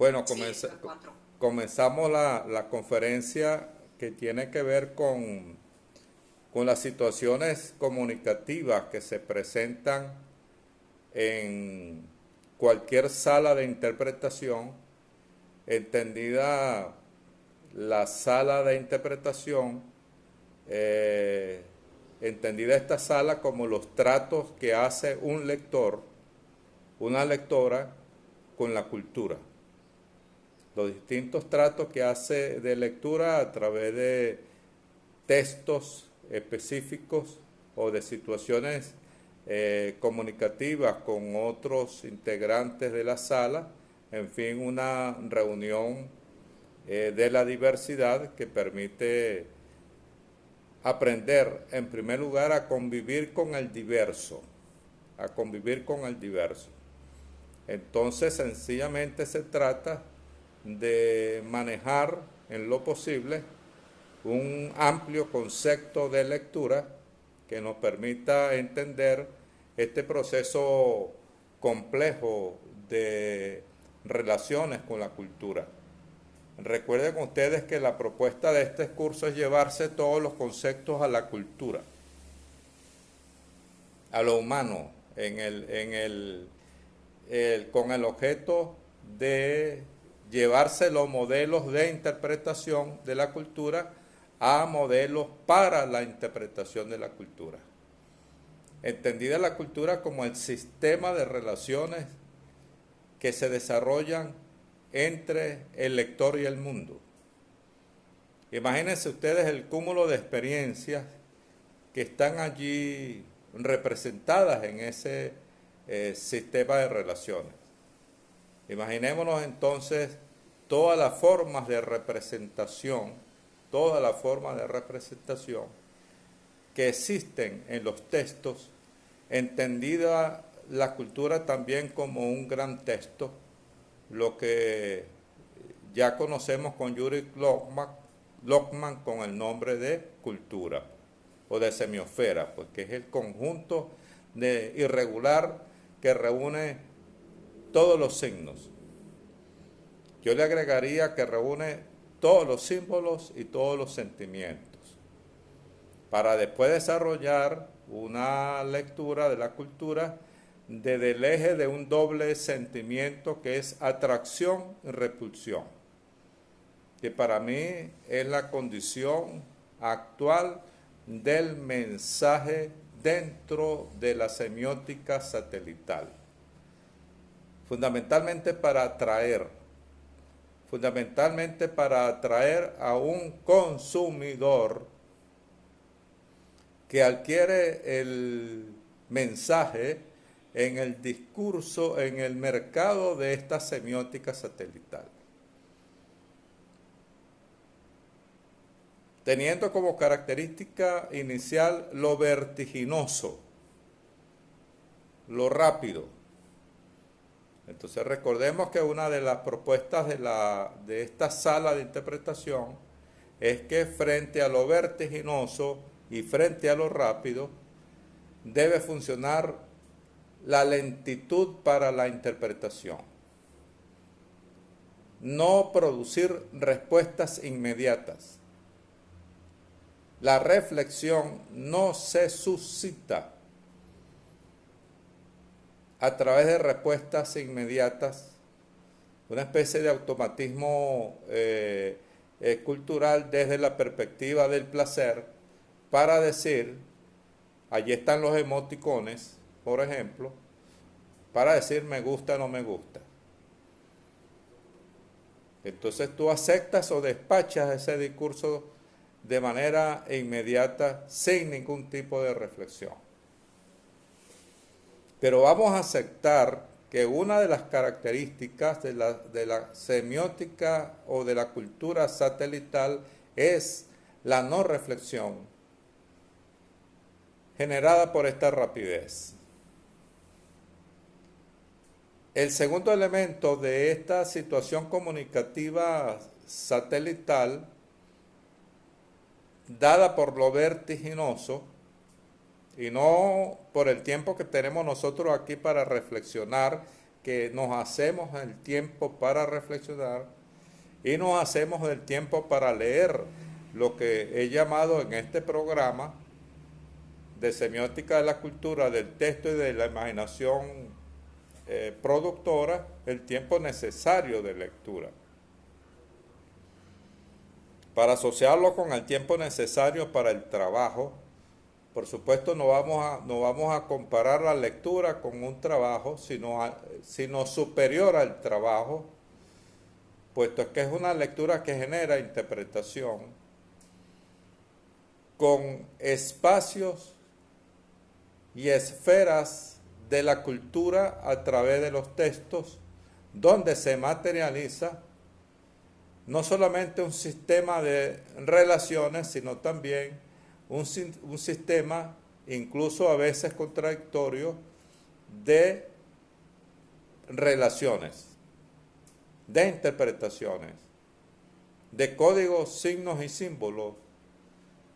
Bueno, Sí, las cuatro. comenzamos la conferencia que tiene que ver con las situaciones comunicativas que se presentan en cualquier sala de interpretación, entendida la sala de interpretación, eh, entendida esta sala como los tratos que hace un lector, una lectora con la cultura. Los distintos tratos que hace de lectura a través de textos específicos o de situaciones comunicativas con otros integrantes de la sala, en fin, una reunión de la diversidad que permite aprender en primer lugar a convivir con el diverso, a convivir con el diverso. Entonces sencillamente se trata de manejar en lo posible un amplio concepto de lectura que nos permita entender este proceso complejo de relaciones con la cultura. Recuerden ustedes que la propuesta de este curso es llevarse todos los conceptos a la cultura, a lo humano, con el objeto de llevarse los modelos de interpretación de la cultura a modelos para la interpretación de la cultura. Entendida la cultura como el sistema de relaciones que se desarrollan entre el lector y el mundo. Imagínense ustedes el cúmulo de experiencias que están allí representadas en ese sistema de relaciones. Imaginémonos entonces todas las formas de representación, todas las formas de representación que existen en los textos, entendida la cultura también como un gran texto, lo que ya conocemos con Yuri Lockman con el nombre de cultura o de semiosfera, pues que es el conjunto de irregular que reúne todos los signos. Yo le agregaría que reúne todos los símbolos y todos los sentimientos, para después desarrollar una lectura de la cultura desde el eje de un doble sentimiento que es atracción y repulsión, que para mí es la condición actual del mensaje dentro de la semiótica satelital, fundamentalmente para atraer a un consumidor que adquiere el mensaje en el discurso, en el mercado de esta semiótica satelital, teniendo como característica inicial lo vertiginoso, lo rápido. Entonces recordemos que una de las propuestas de esta sala de interpretación es que frente a lo vertiginoso y frente a lo rápido debe funcionar la lentitud para la interpretación. No producir respuestas inmediatas. La reflexión no se suscita a través de respuestas inmediatas, una especie de automatismo cultural desde la perspectiva del placer, para decir, allí están los emoticones, por ejemplo, para decir me gusta o no me gusta. Entonces tú aceptas o despachas ese discurso de manera inmediata, sin ningún tipo de reflexión. Pero vamos a aceptar que una de las características de la semiótica o de la cultura satelital es la no reflexión generada por esta rapidez. El segundo elemento de esta situación comunicativa satelital, dada por lo vertiginoso, y no por el tiempo que tenemos nosotros aquí para reflexionar que nos hacemos el tiempo para reflexionar y nos hacemos el tiempo para leer lo que he llamado en este programa de semiótica de la cultura, del texto y de la imaginación productora, el tiempo necesario de lectura. Para asociarlo con el tiempo necesario para el trabajo, por supuesto no vamos a comparar la lectura con un trabajo, sino superior al trabajo, puesto que es una lectura que genera interpretación con espacios y esferas de la cultura a través de los textos, donde se materializa no solamente un sistema de relaciones, sino también un sistema, incluso a veces contradictorio, de relaciones, de interpretaciones, de códigos, signos y símbolos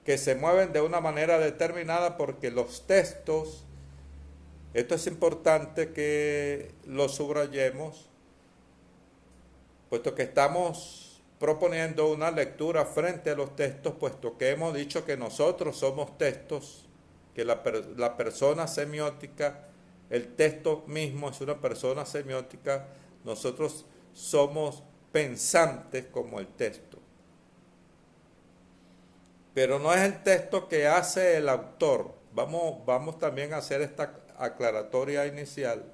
que se mueven de una manera determinada, porque los textos, esto es importante que lo subrayemos, puesto que estamos proponiendo una lectura frente a los textos, puesto que hemos dicho que nosotros somos textos, que la persona semiótica, el texto mismo es una persona semiótica, nosotros somos pensantes como el texto. Pero no es el texto que hace el autor. Vamos también a hacer esta aclaratoria inicial,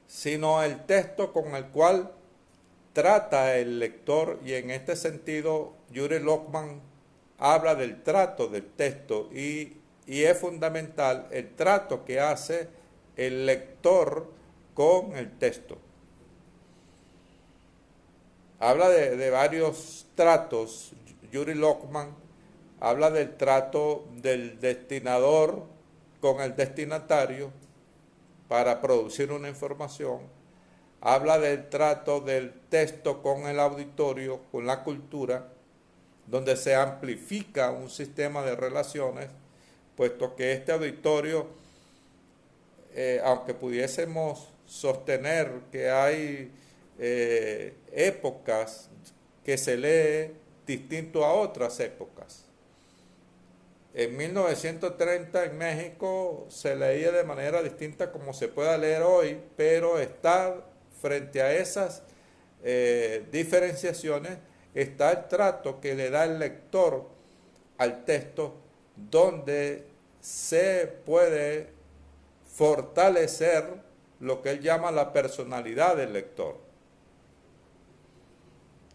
sino el texto con el cual trata el lector, y en este sentido Yuri Lockman habla del trato del texto y es fundamental el trato que hace el lector con el texto. Habla de varios tratos. Yuri Lockman habla del trato del destinador con el destinatario para producir una información. Habla del trato del texto con el auditorio, con la cultura, donde se amplifica un sistema de relaciones, puesto que este auditorio, aunque pudiésemos sostener que hay épocas que se lee distinto a otras épocas. En 1930 en México se leía de manera distinta como se pueda leer hoy, pero está frente a esas diferenciaciones, está el trato que le da el lector al texto, donde se puede fortalecer lo que él llama la personalidad del lector.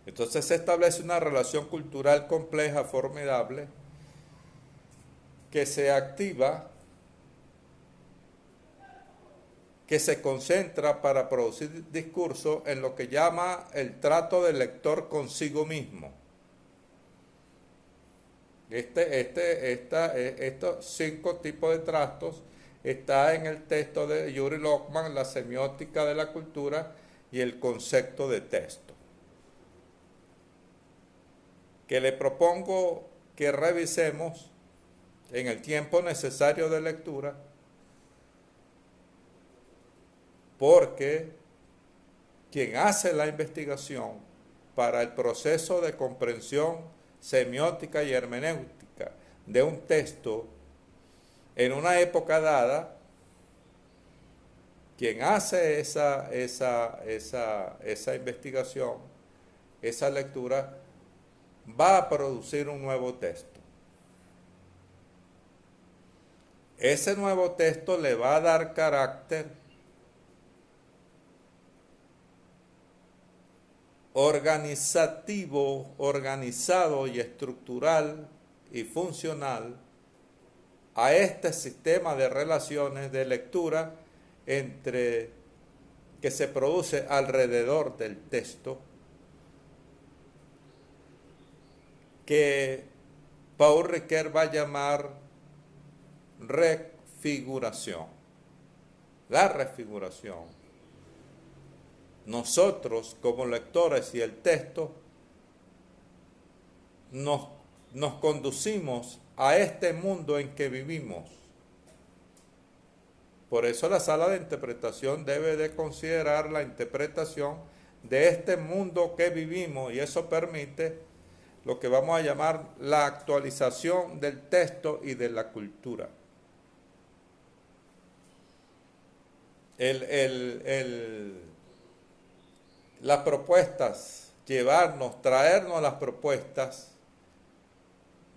Entonces se establece una relación cultural compleja, formidable, que se activa, que se concentra para producir discurso en lo que llama el trato del lector consigo mismo. Estos 5 tipos de tratos está en el texto de Yuri Lockman, La semiótica de la cultura y el concepto de texto, que le propongo que revisemos en el tiempo necesario de lectura, porque quien hace la investigación para el proceso de comprensión semiótica y hermenéutica de un texto en una época dada, quien hace esa investigación, esa lectura, va a producir un nuevo texto. Ese nuevo texto le va a dar carácter organizativo, organizado y estructural y funcional a este sistema de relaciones de lectura que se produce alrededor del texto, que Paul Ricoeur va a llamar refiguración. La refiguración. Nosotros como lectores y el texto nos conducimos a este mundo en que vivimos. Por eso la sala de interpretación debe de considerar la interpretación de este mundo que vivimos, y eso permite lo que vamos a llamar la actualización del texto y de la cultura. Las propuestas, traernos las propuestas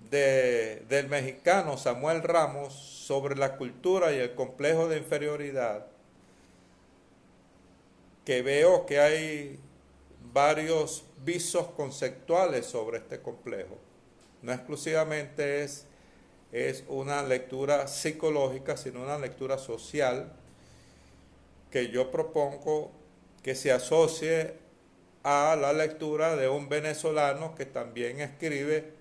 del mexicano Samuel Ramos sobre la cultura y el complejo de inferioridad, que veo que hay varios visos conceptuales sobre este complejo. No exclusivamente es una lectura psicológica, sino una lectura social que yo propongo que se asocie a la lectura de un venezolano que también escribe,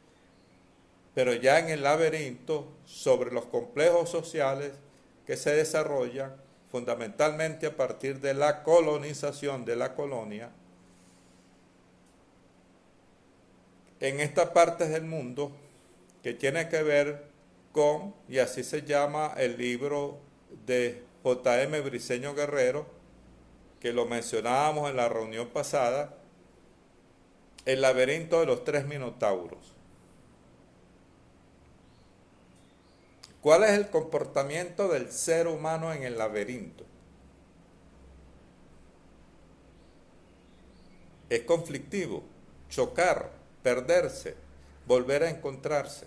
pero ya en el laberinto, sobre los complejos sociales que se desarrollan fundamentalmente a partir de la colonización de la colonia en estas partes del mundo, que tiene que ver con, y así se llama el libro de J.M. Briceño Guerrero, que lo mencionábamos en la reunión pasada, el laberinto de los tres minotauros. ¿Cuál es el comportamiento del ser humano en el laberinto? Es conflictivo, chocar, perderse, volver a encontrarse.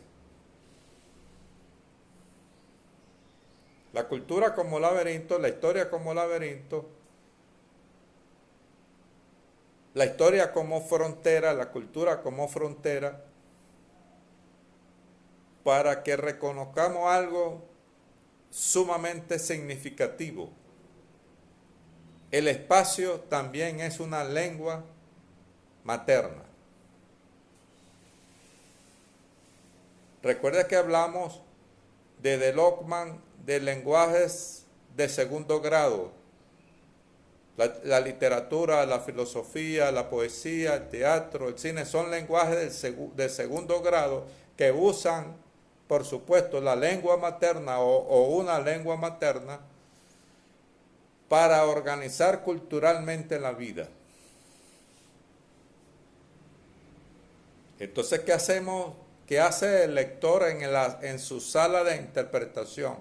La cultura como laberinto, la historia como laberinto, la historia como frontera, la cultura como frontera, para que reconozcamos algo sumamente significativo. El espacio también es una lengua materna. Recuerda que hablamos de Lockman de lenguajes de segundo grado. La literatura, la filosofía, la poesía, el teatro, el cine son lenguajes de segundo grado que usan, por supuesto, la lengua materna o una lengua materna para organizar culturalmente la vida. Entonces, ¿qué hacemos? ¿Qué hace el lector en su sala de interpretación?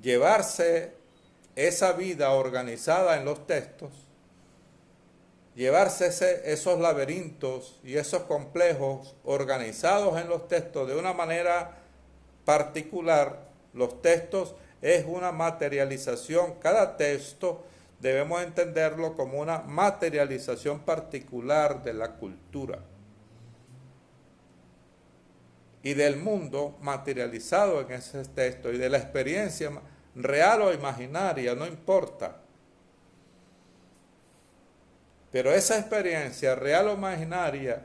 Llevarse esa vida organizada en los textos, llevarse esos laberintos y esos complejos organizados en los textos de una manera particular. Los textos es una materialización, cada texto debemos entenderlo como una materialización particular de la cultura y del mundo materializado en ese texto y de la experiencia real o imaginaria, no importa. Pero esa experiencia real o imaginaria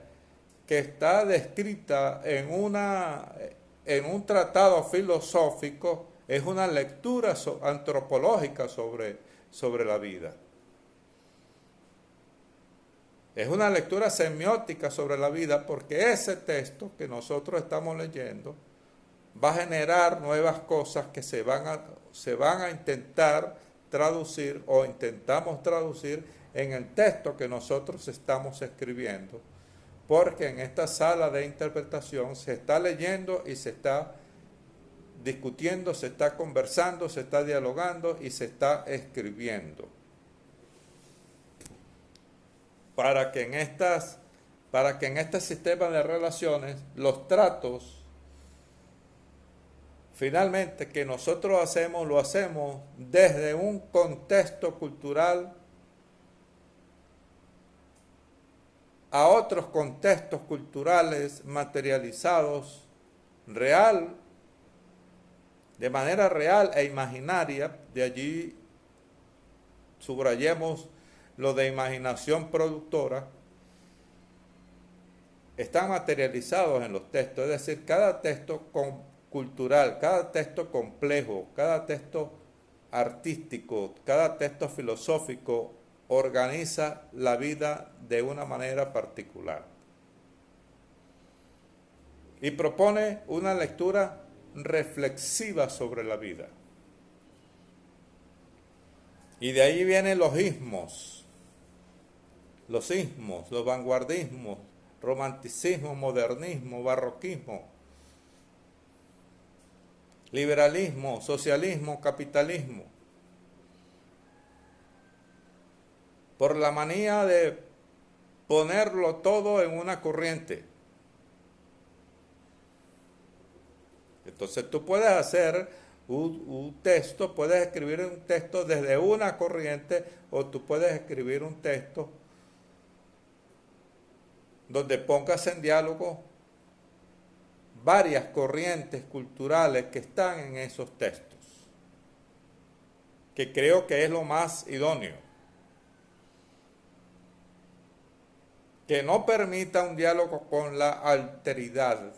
que está descrita en un tratado filosófico es una lectura antropológica sobre la vida. Es una lectura semiótica sobre la vida, porque ese texto que nosotros estamos leyendo va a generar nuevas cosas que se van a intentar traducir o intentamos traducir en el texto que nosotros estamos escribiendo, porque en esta sala de interpretación se está leyendo y se está discutiendo, se está conversando, se está dialogando y se está escribiendo. Para que en este sistema de relaciones los tratos finalmente que nosotros hacemos, lo hacemos desde un contexto cultural a otros contextos culturales materializados de manera real e imaginaria. De allí subrayemos lo de imaginación productora. Están materializados en los textos, es decir, cada texto cultural, cada texto complejo, cada texto artístico, cada texto filosófico organiza la vida de una manera particular y propone una lectura reflexiva sobre la vida. Y de ahí vienen los ismos, los vanguardismos, romanticismo, modernismo, barroquismo, liberalismo, socialismo, capitalismo. Por la manía de ponerlo todo en una corriente. Entonces tú puedes hacer un texto, puedes escribir un texto desde una corriente o tú puedes escribir un texto donde pongas en diálogo varias corrientes culturales que están en esos textos, que creo que es lo más idóneo. Que no permita un diálogo con la alteridad,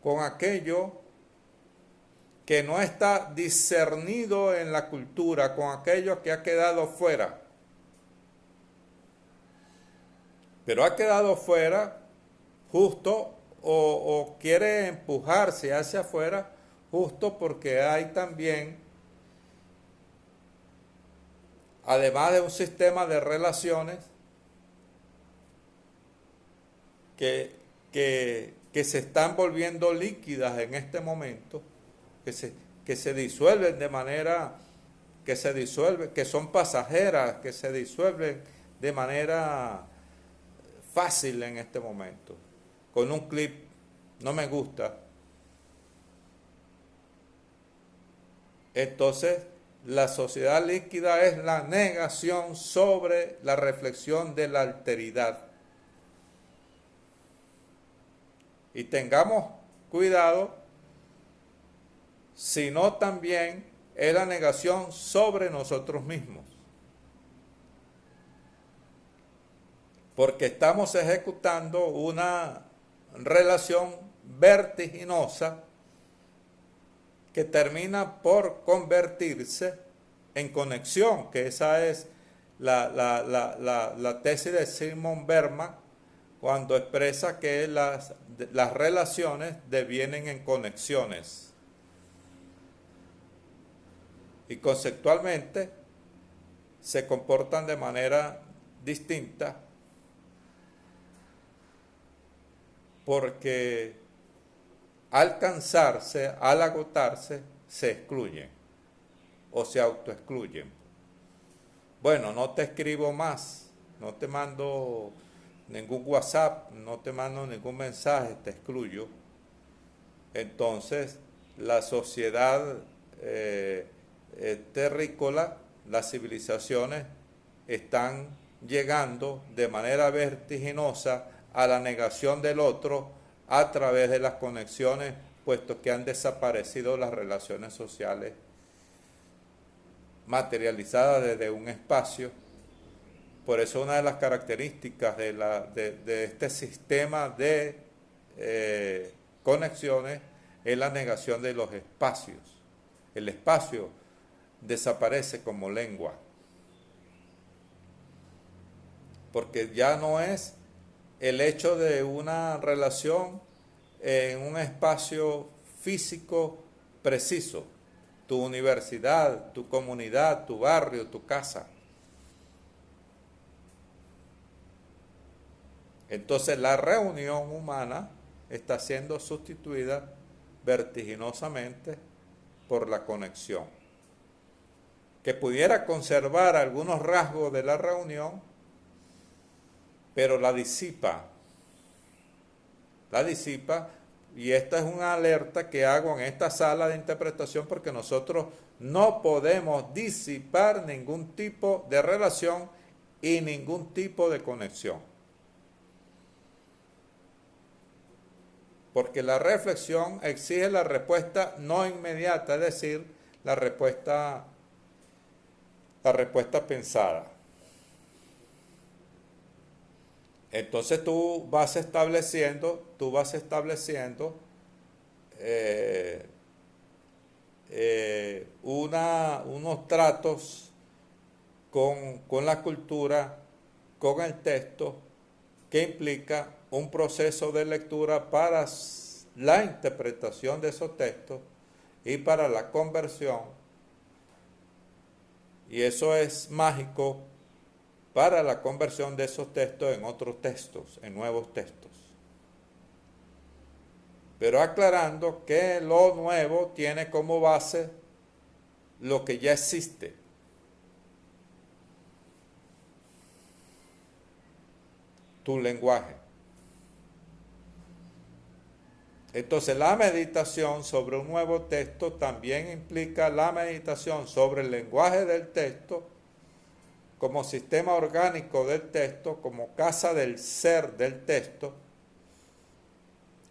con aquello que no está discernido en la cultura, con aquello que ha quedado fuera. Pero ha quedado fuera justo o quiere empujarse hacia afuera justo porque hay también, además de un sistema de relaciones, que se están volviendo líquidas en este momento, que se disuelven de manera, que son pasajeras, que se disuelven de manera fácil en este momento. Con un clip, no me gusta. Entonces, la sociedad líquida es la negación sobre la reflexión de la alteridad. Y tengamos cuidado, sino también es la negación sobre nosotros mismos. Porque estamos ejecutando una relación vertiginosa que termina por convertirse en conexión, que esa es la tesis de Simon Berman, cuando expresa que las relaciones devienen en conexiones. Y conceptualmente se comportan de manera distinta porque al cansarse, al agotarse, se excluyen o se autoexcluyen. Bueno, no te escribo más, no te mando ningún WhatsApp, no te mando ningún mensaje, te excluyo. Entonces, la sociedad terrícola, las civilizaciones están llegando de manera vertiginosa a la negación del otro a través de las conexiones, puesto que han desaparecido las relaciones sociales materializadas desde un espacio. Por eso una de las características de este sistema de conexiones es la negación de los espacios. El espacio desaparece como lengua, porque ya no es el hecho de una relación en un espacio físico preciso, tu universidad, tu comunidad, tu barrio, tu casa. Entonces la reunión humana está siendo sustituida vertiginosamente por la conexión, que pudiera conservar algunos rasgos de la reunión, pero la disipa, y esta es una alerta que hago en esta sala de interpretación, porque nosotros no podemos disipar ningún tipo de relación y ningún tipo de conexión. Porque la reflexión exige la respuesta no inmediata, es decir, la respuesta pensada. Entonces tú vas estableciendo unos tratos con la cultura, con el texto, que implica un proceso de lectura para la interpretación de esos textos y para la conversión Y eso es mágico para la conversión de esos textos en otros textos, en nuevos textos. Pero aclarando que lo nuevo tiene como base lo que ya existe. Tu lenguaje. Entonces la meditación sobre un nuevo texto también implica la meditación sobre el lenguaje del texto como sistema orgánico del texto, como casa del ser del texto.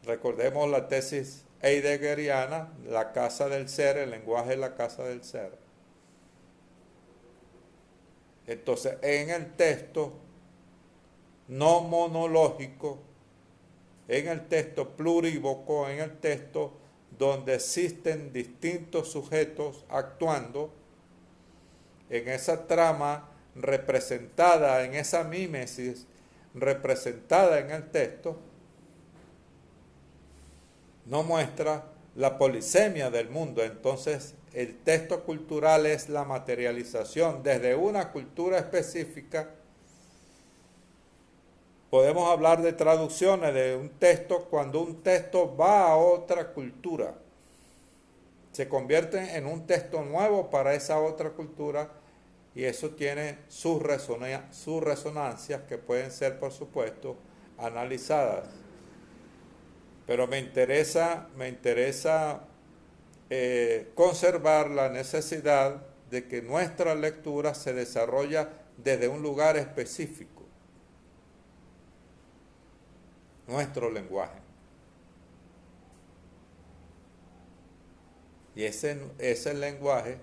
Recordemos la tesis heideggeriana, la casa del ser, el lenguaje es la casa del ser. Entonces, en el texto no monológico, en el texto plurívoco, en el texto donde existen distintos sujetos actuando, en esa trama representada, en esa mímesis representada en el texto, no muestra la polisemia del mundo. Entonces, el texto cultural es la materialización desde una cultura específica. Podemos hablar de traducciones de un texto cuando un texto va a otra cultura. Se convierte en un texto nuevo para esa otra cultura y eso tiene sus resonancias que pueden ser, por supuesto, analizadas. Pero me interesa conservar la necesidad de que nuestra lectura se desarrolla desde un lugar específico, nuestro lenguaje. Y ese lenguaje,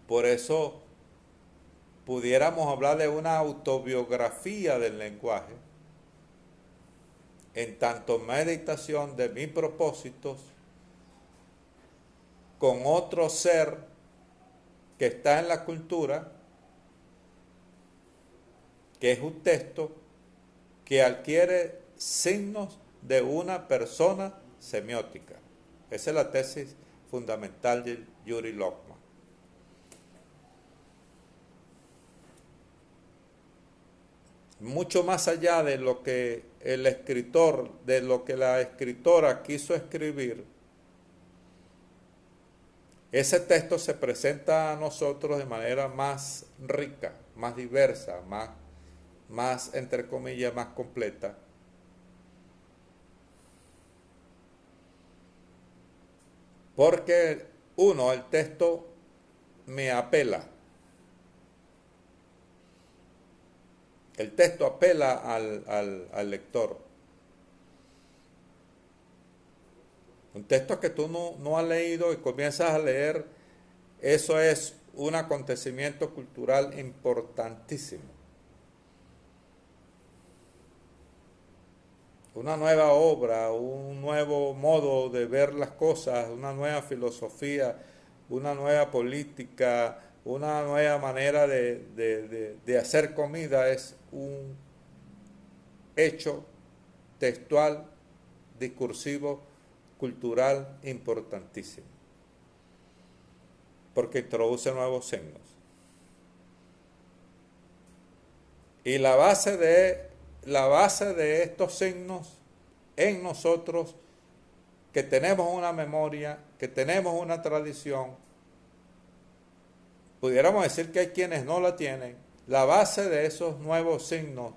por eso pudiéramos hablar de una autobiografía del lenguaje, en tanto meditación de mis propósitos con otro ser que está en la cultura, que es un texto que adquiere signos de una persona semiótica. Esa es la tesis fundamental de Yuri Lockman. Mucho más allá de lo que el escritor, de lo que la escritora quiso escribir, ese texto se presenta a nosotros de manera más rica, más diversa, más entre comillas, más completa. Porque uno, el texto me apela. El texto apela al lector. Un texto que tú no has leído y comienzas a leer, eso es un acontecimiento cultural importantísimo. Una nueva obra, un nuevo modo de ver las cosas, una nueva filosofía, una nueva política, una nueva manera de hacer comida es un hecho textual, discursivo, cultural importantísimo, porque introduce nuevos signos. Y la base de estos signos en nosotros, que tenemos una memoria, que tenemos una tradición, pudiéramos decir que hay quienes no la tienen, la base de esos nuevos signos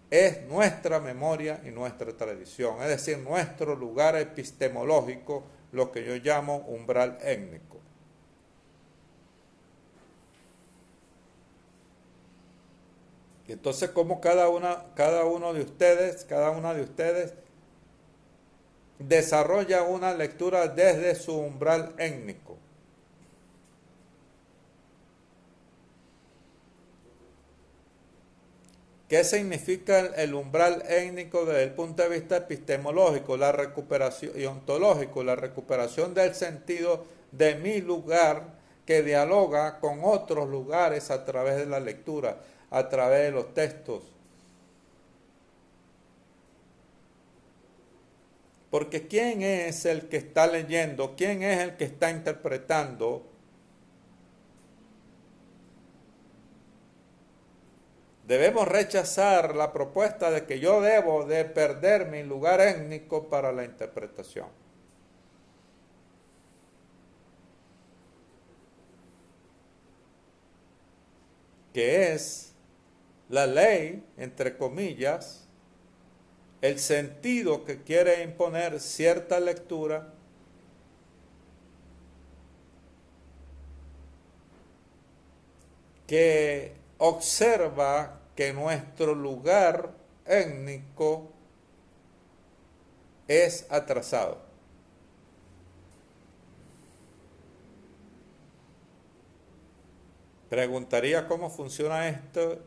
es nuestra memoria y nuestra tradición, es decir, nuestro lugar epistemológico, lo que yo llamo umbral étnico. Y entonces, ¿cómo cada una de ustedes desarrolla una lectura desde su umbral étnico? ¿Qué significa el umbral étnico desde el punto de vista epistemológico, la recuperación y ontológico, la recuperación del sentido de mi lugar que dialoga con otros lugares a través de la lectura, a través de los textos? Porque ¿quién es el que está leyendo? ¿Quién es el que está interpretando Debemos rechazar la propuesta de que yo debo de perder mi lugar étnico para la interpretación. Que es la ley, entre comillas, el sentido que quiere imponer cierta lectura que observa que nuestro lugar étnico es atrasado. Preguntaría cómo funciona esto,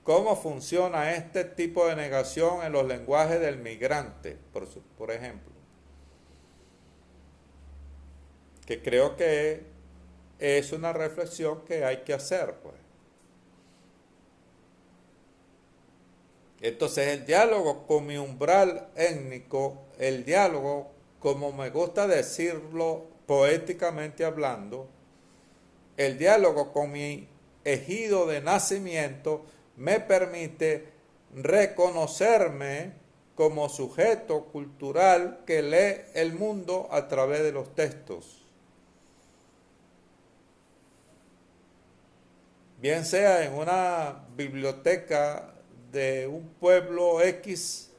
cómo funciona este tipo de negación en los lenguajes del migrante, por ejemplo, que creo que es una reflexión que hay que hacer, pues. Entonces el diálogo con mi umbral étnico, el diálogo, como me gusta decirlo poéticamente hablando, el diálogo con mi ejido de nacimiento me permite reconocerme como sujeto cultural que lee el mundo a través de los textos. Bien sea en una biblioteca de un pueblo X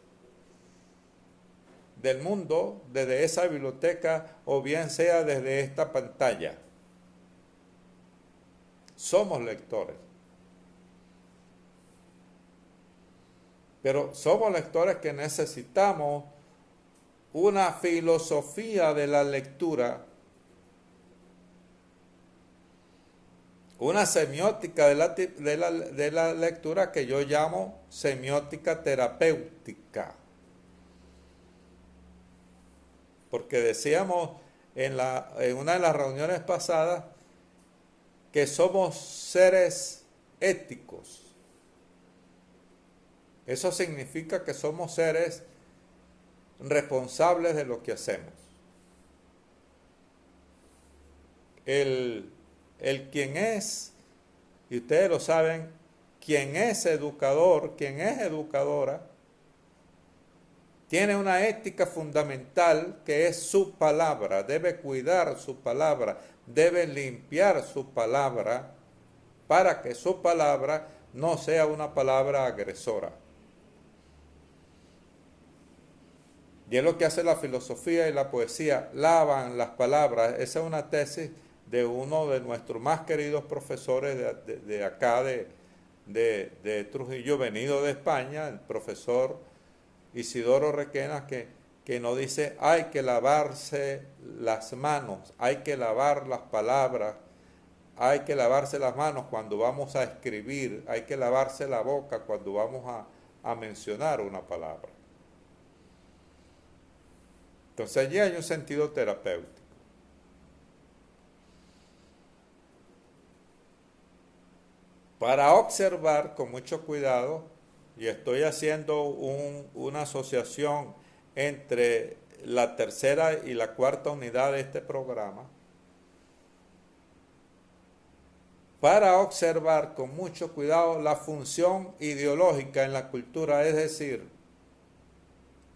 del mundo, desde esa biblioteca, o bien sea desde esta pantalla. Somos lectores. Pero somos lectores que necesitamos una filosofía de la lectura, una semiótica de la lectura que yo llamo semiótica terapéutica. Porque decíamos en una de las reuniones pasadas que somos seres éticos. Eso significa que somos seres responsables de lo que hacemos. El quien es, y ustedes lo saben, quien es educador, quien es educadora, tiene una ética fundamental que es su palabra, debe cuidar su palabra, debe limpiar su palabra para que su palabra no sea una palabra agresora. Y es lo que hace la filosofía y la poesía, lavan las palabras. Esa es una tesis de uno de nuestros más queridos profesores de acá, de Trujillo, venido de España, el profesor Isidoro Requena, que nos dice, hay que lavarse las manos, hay que lavar las palabras, hay que lavarse las manos cuando vamos a escribir, hay que lavarse la boca cuando vamos a mencionar una palabra. Entonces allí hay un sentido terapéutico. Para observar con mucho cuidado, y estoy haciendo una asociación entre la tercera y la cuarta unidad de este programa, para observar con mucho cuidado la función ideológica en la cultura, es decir,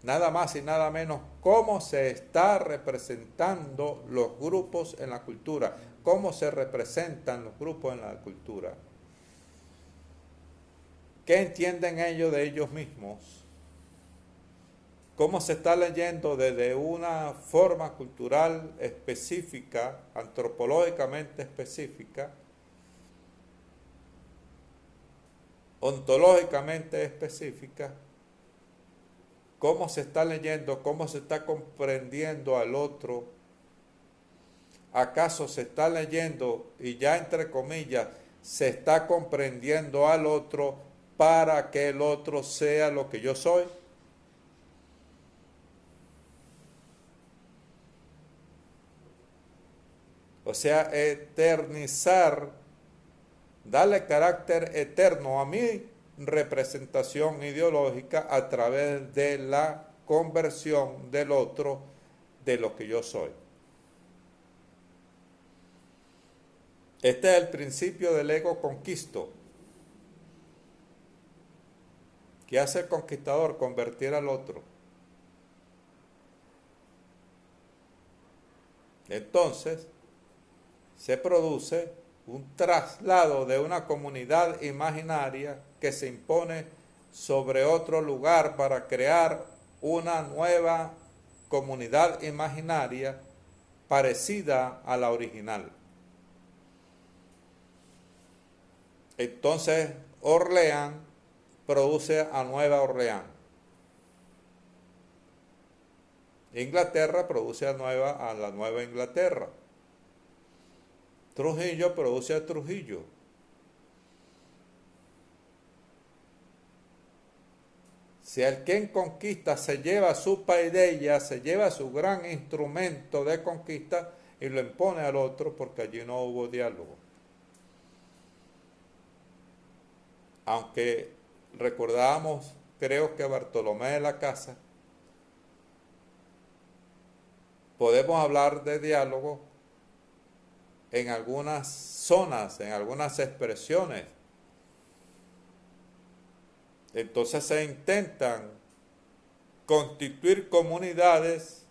nada más y nada menos cómo se está representando los grupos en la cultura, cómo se representan los grupos en la cultura. ¿Qué entienden ellos de ellos mismos? ¿Cómo se está leyendo desde una forma cultural específica, antropológicamente específica, ontológicamente específica? ¿Cómo se está leyendo? ¿Cómo se está comprendiendo al otro? ¿Acaso se está leyendo, y ya entre comillas, se está comprendiendo al otro para que el otro sea lo que yo soy? O sea, eternizar, darle carácter eterno a mi representación ideológica a través de la conversión del otro de lo que yo soy. Este es el principio del ego conquisto. ¿Qué hace el conquistador? Convertir al otro. Entonces, se produce un traslado de una comunidad imaginaria que se impone sobre otro lugar para crear una nueva comunidad imaginaria parecida a la original. Entonces, Orleans produce a Nueva Orleans. Inglaterra produce a la Nueva Inglaterra. Trujillo produce a Trujillo. Si el quien conquista se lleva su paideia, se lleva su gran instrumento de conquista y lo impone al otro, porque allí no hubo diálogo. Aunque recordábamos, creo que Bartolomé de la Casa, podemos hablar de diálogo en algunas zonas, en algunas expresiones. Entonces se intentan constituir comunidades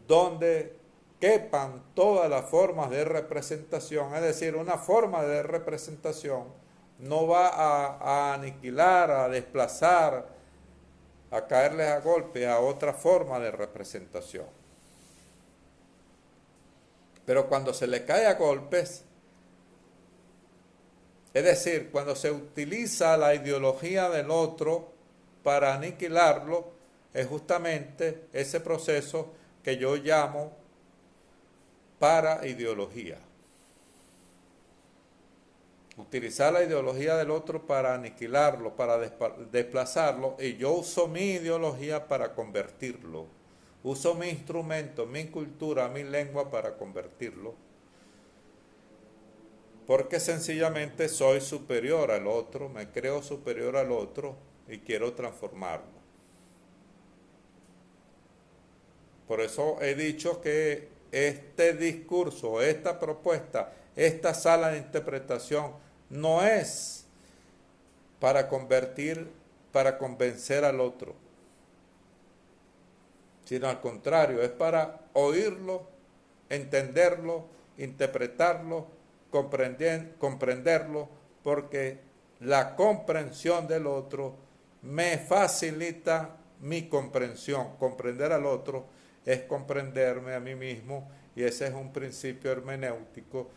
donde quepan todas las formas de representación, es decir, una forma de representación no va a aniquilar, a desplazar, a caerles a golpe a otra forma de representación. Pero cuando se le cae a golpes, es decir, cuando se utiliza la ideología del otro para aniquilarlo, es justamente ese proceso que yo llamo paraideología. Utilizar la ideología del otro para aniquilarlo, para desplazarlo, y yo uso mi ideología para convertirlo. Uso mi instrumento, mi cultura, mi lengua para convertirlo. Porque sencillamente soy superior al otro, me creo superior al otro y quiero transformarlo. Por eso he dicho que este discurso, esta propuesta, esta sala de interpretación no es para convertir, para convencer al otro, sino al contrario, es para oírlo, entenderlo, interpretarlo, comprenderlo, porque la comprensión del otro me facilita mi comprensión. Comprender al otro es comprenderme a mí mismo, y ese es un principio hermenéutico